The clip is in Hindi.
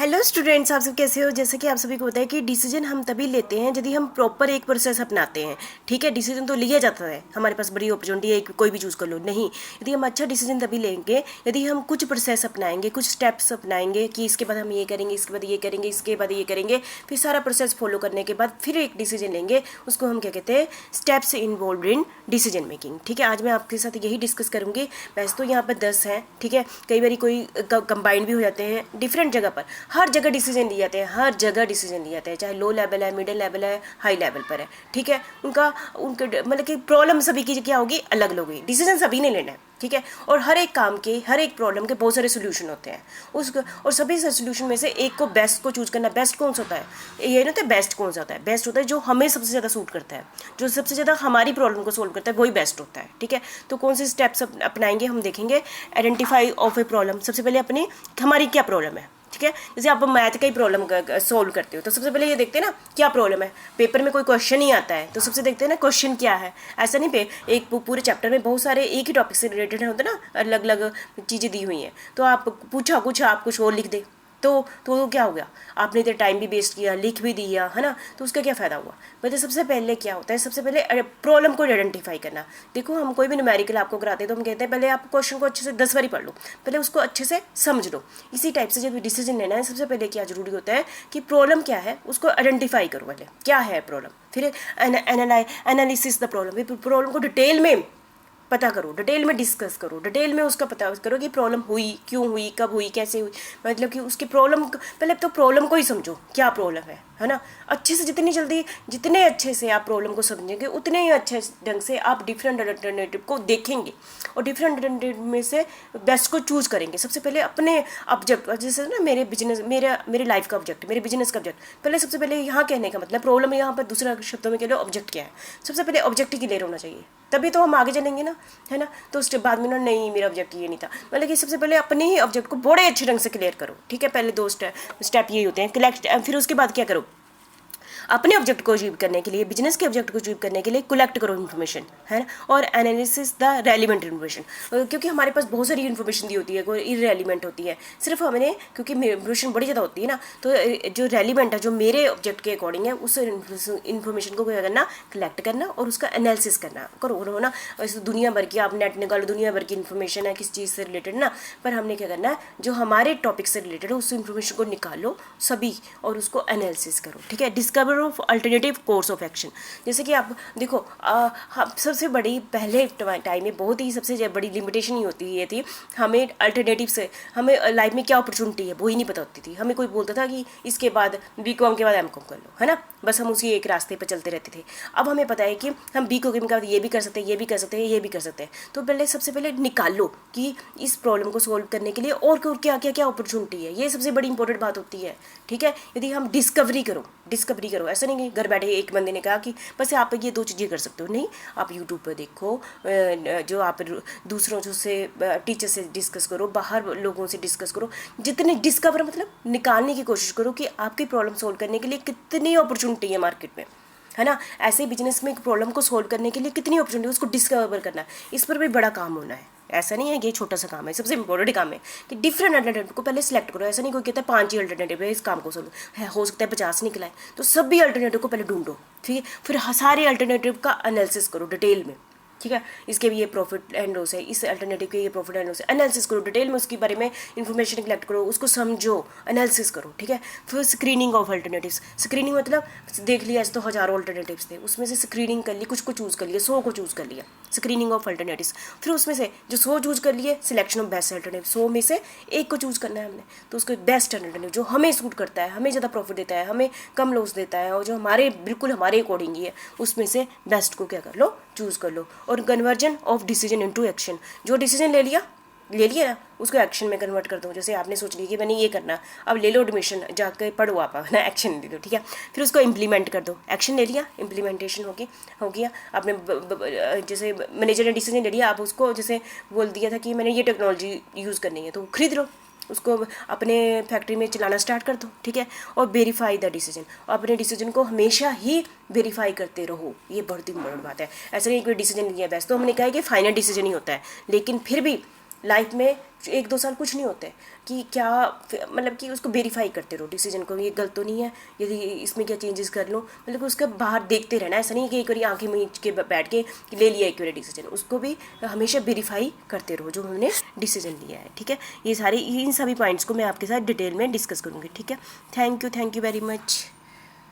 हेलो स्टूडेंट्स, आप सब कैसे हो। जैसे कि आप सभी को पता है कि डिसीजन हम तभी लेते हैं यदि हम प्रॉपर एक प्रोसेस अपनाते हैं। ठीक है, डिसीजन तो लिया जाता है, हमारे पास बड़ी अपॉर्चुनिटी है कोई भी चूज़ कर लो। नहीं, यदि हम अच्छा डिसीजन तभी लेंगे यदि हम कुछ प्रोसेस अपनाएंगे, कुछ स्टेप्स अपनाएंगे कि इसके बाद हम ये करेंगे, इसके बाद ये करेंगे, इसके बाद ये करेंगे, फिर सारा प्रोसेस फॉलो करने के बाद फिर एक डिसीजन लेंगे। उसको हम क्या कहते हैं, steps involve in decision making. ठीक है, आज मैं आपके साथ यही डिस्कस करूँगी। वैसे तो यहाँ पर 10 हैं, ठीक है, कई बार कोई कंबाइंड भी हो जाते हैं डिफरेंट जगह पर। हर जगह डिसीजन लिए जाते हैं, हर जगह डिसीजन लिए जाते हैं, चाहे लो लेवल है, मिडिल लेवल है, हाई लेवल पर है। ठीक है, उनके मतलब कि प्रॉब्लम सभी की क्या होगी, अलग अलग होगी। डिसीजन सभी ने लेना है, ठीक है, और हर एक काम के, हर एक प्रॉब्लम के बहुत सारे सोल्यूशन होते हैं और सभी सोल्यूशन में से एक को बेस्ट को चूज करना। बेस्ट कौन सा होता है, ये नहीं होता है बेस्ट कौन सा होता है। बेस्ट होता है जो हमें सबसे ज़्यादा सूट करता है, जो सबसे ज़्यादा हमारी प्रॉब्लम को सोल्व करता है, वही बेस्ट होता है। ठीक है, तो कौन से स्टेप्स अपनाएंगे हम देखेंगे। आइडेंटिफाई ऑफ ए प्रॉब्लम, सबसे पहले अपनी हमारी क्या प्रॉब्लम है। ठीक है, जैसे आप मैथ का ही प्रॉब्लम सोल्व करते हो तो सबसे पहले ये देखते हैं ना क्या प्रॉब्लम है। पेपर में कोई क्वेश्चन ही आता है तो सबसे देखते हैं ना क्वेश्चन क्या है। ऐसा नहीं एक पूरे चैप्टर में बहुत सारे एक ही टॉपिक से रिलेटेड होते ना, अलग अलग चीज़ें दी हुई हैं, तो आप पूछा कुछ आप कुछ और लिख दे तो क्या हो गया, आपने इतना टाइम भी वेस्ट किया, लिख भी दिया, है ना, तो उसका क्या फ़ायदा हुआ। मतलब सबसे पहले क्या होता है, सबसे पहले प्रॉब्लम को आइडेंटिफाई करना। देखो, हम कोई भी न्यूमेरिकल आपको कराते हैं तो हम कहते हैं पहले आप क्वेश्चन को अच्छे से 10 बारी पढ़ लो, पहले उसको अच्छे से समझ लो। इसी टाइप से जब डिसीजन लेना है सबसे पहले क्या जरूरी होता है कि प्रॉब्लम क्या है उसको आइडेंटिफाई करो, पहले क्या है प्रॉब्लम, फिर एनालिसिस द प्रॉब्लम, प्रॉब्लम को डिटेल में पता करो, डिटेल में डिस्कस करो, डिटेल में उसका पता करो कि प्रॉब्लम हुई, क्यों हुई, कब हुई, कैसे हुई। मतलब कि उसकी प्रॉब्लम, पहले तो प्रॉब्लम को ही समझो क्या प्रॉब्लम है ना। अच्छे से जितने अच्छे से आप प्रॉब्लम को समझेंगे उतने ही अच्छे ढंग से आप डिफरेंट अल्टरनेटिव को देखेंगे और डिफरेंट अल्टरनेटिव में से बेस्ट को चूज़ करेंगे। सबसे पहले अपने ऑब्जेक्ट, जैसे ना मेरे बिजनेस, मेरे लाइफ का ऑब्जेक्ट, मेरे बिजनेस का ऑब्जेक्ट, पहले सबसे पहले यहाँ कहने का मतलब प्रॉब्लम है, यहाँ पर दूसरा शब्दों में कह लो ऑब्जेक्ट क्या है। सबसे पहले ऑब्जेक्ट ही क्लियर होना चाहिए, तभी तो हम आगे चलेंगे ना, है ना। तो उसके बाद में ना, नहीं मेरा ऑब्जेक्ट ये नहीं था, मतलब कि सबसे पहले अपने ही ऑब्जेक्ट को बड़े अच्छे ढंग से क्लियर करो। ठीक है, पहले 2 स्टेप यही होते हैं, कलेक्ट, फिर उसके बाद क्या करो, अपने ऑब्जेक्ट को अचीव करने के लिए, बिजनेस के ऑब्जेक्ट को अचीव करने के लिए कलेक्ट करो इन्फॉर्मेशन, है ना, और एनालिसिस द रेलिवेंट इन्फॉर्मेशन। क्योंकि हमारे पास बहुत सारी इन्फॉर्मेशन दी होती है, कोई इरेलीवेंट होती है, सिर्फ हमने क्योंकि इन्फॉर्मेशन बड़ी ज़्यादा होती है ना, तो जो रेलिवेंट है, जो मेरे ऑब्जेक्ट के अकॉर्डिंग है, उस इन्फॉर्मेशन को क्या करना, कलेक्ट करना और उसका एनालिसिस करना करो ना। वैसे दुनिया भर की आप नेट निकालो, दुनिया भर की इन्फॉर्मेशन है किस चीज़ से रिलेटेड ना, पर हमने क्या करना है, जो हमारे टॉपिक से रिलेटेड है उस इन्फॉर्मेशन को निकालो सभी और उसको एनालिसिस करो। ठीक है, discover of alternative course of action. जैसे कि आप देखो, सबसे बड़ी पहले टाइम में बहुत ही सबसे बड़ी लिमिटेशन ही होती ये थी, हमें अल्टरनेटिव से, हमें लाइफ में क्या अपॉर्चुनिटी है वो ही नहीं पता होती थी। हमें कोई बोलता था कि इसके बाद बीकॉम के बाद एमकॉम कर लो, है ना, बस हम उसी एक रास्ते पर चलते रहते थे। अब हमें पता है कि हम बीकॉम के बाद ये भी कर सकते हैं, ये भी कर सकते हैं, ये भी कर सकते हैं। तो पहले सबसे पहले निकाल लो कि इस प्रॉब्लम को सोल्व करने के लिए और क्या क्या क्या अपॉर्चुनिटी है, ये सबसे बड़ी इंपॉर्टेंट बात होती है। ठीक है, यदि हम डिस्कवरी करो, ऐसा नहीं कि घर बैठे एक बंदे ने कहा कि बस आप ये 2 चीज़ें कर सकते हो, नहीं, आप यूट्यूब पर देखो, जो आप दूसरों से टीचर से डिस्कस करो, बाहर लोगों से डिस्कस करो, जितने डिस्कवर मतलब निकालने की कोशिश करो कि आपकी प्रॉब्लम सोल्व करने के लिए कितनी अपॉर्चुनिटी है मार्केट में, है ना। ऐसे बिजनेस में एक प्रॉब्लम को सोल्व करने के लिए कितनी अपॉर्चुनिटी, उसको डिस्कवर करना है, इस पर भी बड़ा काम होना है। ऐसा नहीं है कि ये छोटा सा काम है, सबसे इंपॉर्टेंट काम है कि डिफरेंट अल्टरनेटिव को पहले सेलेक्ट करो। ऐसा नहीं कोई कहता है 5 ही अल्टरनेटिव है इस काम को सोल्व है, हो सकता है 50 निकला है, तो सभी अल्टरनेटिव को पहले ढूंढो। ठीक है, फिर सारे अल्टरनेटिव का एनालिसिस करो डिटेल में। ठीक है, इसके भी ये प्रॉफिट एंड लॉस है, इस अल्टरनेटिव के ये प्रॉफिट एंड लॉस है, एनालिसिस करो डिटेल में, उसके बारे में इन्फॉर्मेशन कलेक्ट करो, उसको समझो, एनालिसिस करो। ठीक है, फिर स्क्रीनिंग ऑफ अल्टरनेटिव्स। स्क्रीनिंग मतलब देख लिया ऐसे तो हज़ारों अल्टरनेटिव्स थे, उसमें से स्क्रीनिंग कर ली, कुछ को चूज़ कर लिया, 100 को चूज़ कर लिया, स्क्रीनिंग ऑफ अल्टरनेटिव्स। फिर उसमें से जो 100 चूज़ कर लिए, सिलेक्शन ऑफ बेस्ट अल्टरनेटिव, 100 में से एक को चूज़ करना है हमने, तो उसको बेस्ट अल्टरनेटिव जो हमें सूट करता है, हमें ज़्यादा प्रॉफिट देता है, हमें कम लॉस देता है और जो बिल्कुल हमारे अकॉर्डिंग ही है, उसमें से बेस्ट को क्या कर लो, चूज़ कर लो। और conversion of decision into action, जो डिसीजन ले लिया ना, उसको एक्शन में कन्वर्ट कर दो। जैसे आपने सोच लिया कि मैंने ये करना, अब ले लो एडमिशन, जाकर पढ़ो आप, ना, एक्शन ले लो। ठीक है, फिर उसको इम्प्लीमेंट कर दो, एक्शन ले लिया, इम्प्लीमेंटेशन हो गया। आपने जैसे मैनेजर ने डिसीजन ले लिया, आप उसको जैसे बोल दिया था कि मैंने ये टेक्नोलॉजी यूज़ करनी है, तो खरीद लो, उसको अपने फैक्ट्री में चलाना स्टार्ट कर दो। ठीक है, और वेरीफाई द डिसीजन, अपने डिसीजन को हमेशा ही वेरीफाई करते रहो, ये बहुत इंपॉर्टेंट बात है। ऐसा नहीं कोई डिसीजन लिया बस तो हमने कहा कि फाइनल डिसीजन ही होता है, लेकिन फिर भी लाइफ में 1-2 साल कुछ नहीं होते कि क्या मतलब कि उसको वेरीफाई करते रहो डिसीजन को, ये गलत तो नहीं है, यदि इसमें क्या चेंजेस कर लूँ, मतलब कि उसका बाहर देखते रहना। ऐसा नहीं कि एक बार आंखें मीच के बैठ के ले लिया एक बार डिसीजन, उसको भी हमेशा वेरीफाई करते रहो जो हमने डिसीजन लिया है। ठीक है, ये सारे इन सभी पॉइंट्स को मैं आपके साथ डिटेल में डिस्कस करूँगी। ठीक है, थैंक यू वेरी मच।